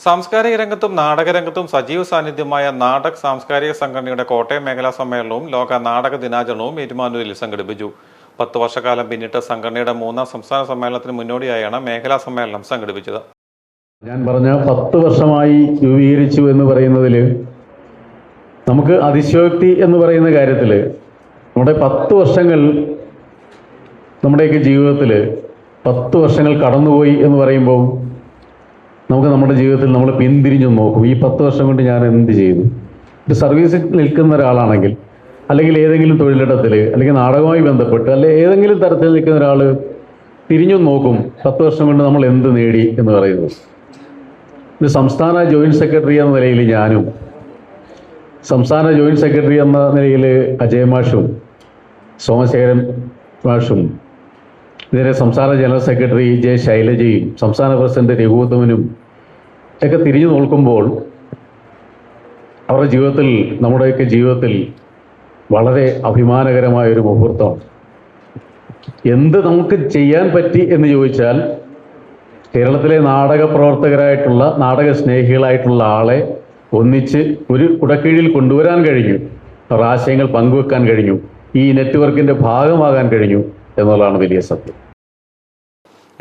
സാംസ്കാരിക രംഗത്തും നാടകരംഗത്തും സജീവ സാന്നിധ്യമായ നാടക് സാംസ്കാരിക സംഘടനയുടെ കോട്ടയം മേഖലാ സമ്മേളനവും ലോക നാടക ദിനാചരണവും ഏറ്റുമാനൂരിൽ സംഘടിപ്പിച്ചു. 10 വർഷക്കാലം പിന്നിട്ട് സംഘടനയുടെ 3ാം സംസ്ഥാന സമ്മേളനത്തിന് മുന്നോടിയായാണ് മേഖലാ സമ്മേളനം സംഘടിപ്പിച്ചത്. ഞാൻ പറഞ്ഞ 10 വർഷമായി രൂപീകരിച്ചു എന്ന് പറയുന്നതിൽ നമുക്ക് അതിശയോക്തി എന്ന് പറയുന്ന കാര്യത്തിൽ നമ്മുടെ 10 വർഷങ്ങൾ നമ്മുടെയൊക്കെ ജീവിതത്തിൽ 10 വർഷങ്ങൾ കടന്നുപോയി എന്ന് പറയുമ്പോൾ നമുക്ക് നമ്മുടെ ജീവിതത്തിൽ നമ്മൾ പിന്തിരിഞ്ഞു നോക്കും. ഈ 10 വർഷം കൊണ്ട് ഞാൻ എന്ത് ചെയ്തു? ഒരു സർവീസിൽ നിൽക്കുന്ന ഒരാളാണെങ്കിൽ, അല്ലെങ്കിൽ ഏതെങ്കിലും തൊഴിലിടത്തിൽ, അല്ലെങ്കിൽ നാടകവുമായി ബന്ധപ്പെട്ട്, അല്ലെങ്കിൽ ഏതെങ്കിലും തരത്തിൽ നിൽക്കുന്ന ഒരാൾ തിരിഞ്ഞു നോക്കും 10 വർഷം കൊണ്ട് നമ്മൾ എന്ത് നേടി എന്ന് പറയുന്നത്. ഒരു സംസ്ഥാന ജോയിൻറ്റ് സെക്രട്ടറി എന്ന നിലയിൽ ഞാനും, സംസ്ഥാന ജോയിൻറ്റ് സെക്രട്ടറി എന്ന നിലയിൽ അജയ് മാഷും സോമശേഖരൻ മാഷും, ഇതിനെ സംസ്ഥാന ജനറൽ സെക്രട്ടറി ജെ ശൈലജയും സംസ്ഥാന പ്രസിഡന്റ് രഘുത്തമനും ഒക്കെ തിരിഞ്ഞു നോക്കുമ്പോൾ അവരുടെ ജീവിതത്തിൽ, നമ്മുടെയൊക്കെ ജീവിതത്തിൽ വളരെ അഭിമാനകരമായ ഒരു മുഹൂർത്തമാണ്. എന്ത് നമുക്ക് ചെയ്യാൻ പറ്റി എന്ന് ചോദിച്ചാൽ, കേരളത്തിലെ നാടക പ്രവർത്തകരായിട്ടുള്ള, നാടക സ്നേഹികളായിട്ടുള്ള ആളെ ഒന്നിച്ച് ഒരു കുടക്കീഴിൽ കൊണ്ടുവരാൻ കഴിഞ്ഞു. അവരുടെ ആശയങ്ങൾ പങ്കുവെക്കാൻ കഴിഞ്ഞു. ഈ നെറ്റ്വർക്കിൻ്റെ ഭാഗമാകാൻ കഴിഞ്ഞു എന്നുള്ളതാണ് വലിയ സത്യം.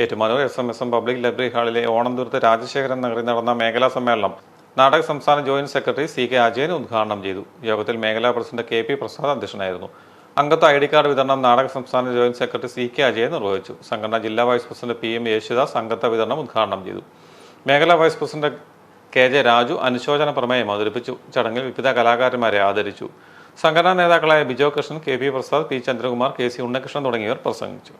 ഏറ്റുമാനൂർ SMSM പബ്ലിക് ലൈബ്രറി ഹാളിലെ ഓണംതുരുത്ത് രാജശേഖരൻ നഗറിൽ നടന്ന മേഖലാ സമ്മേളനം നാടക സംസ്ഥാന ജോയിന്റ് സെക്രട്ടറി CK അജയൻ ഉദ്ഘാടനം ചെയ്തു. യോഗത്തിൽ മേഖലാ പ്രസിഡന്റ് KP പ്രസാദ് അധ്യക്ഷനായിരുന്നു. അംഗത്വ ID കാർഡ് വിതരണം നാടക സംസ്ഥാന ജോയിന്റ് സെക്രട്ടറി CK അജയൻ നിർവഹിച്ചു. സംഘടനാ ജില്ലാ വൈസ് പ്രസിഡന്റ് PM യേശുദാസ് അംഗത്വ വിതരണം ഉദ്ഘാടനം ചെയ്തു. മേഖലാ വൈസ് പ്രസിഡന്റ് KJ രാജു അനുശോചന പ്രമേയം അവതരിപ്പിച്ചു. ചടങ്ങിൽ വിവിധ കലാകാരന്മാരെ ആദരിച്ചു. സംഘടനാ നേതാക്കളായ Bijo Krishnan, KP Prasad, P Chandrakumar, KC Unnikrishnan തുടങ്ങിയവർ പ്രസംഗിച്ചു.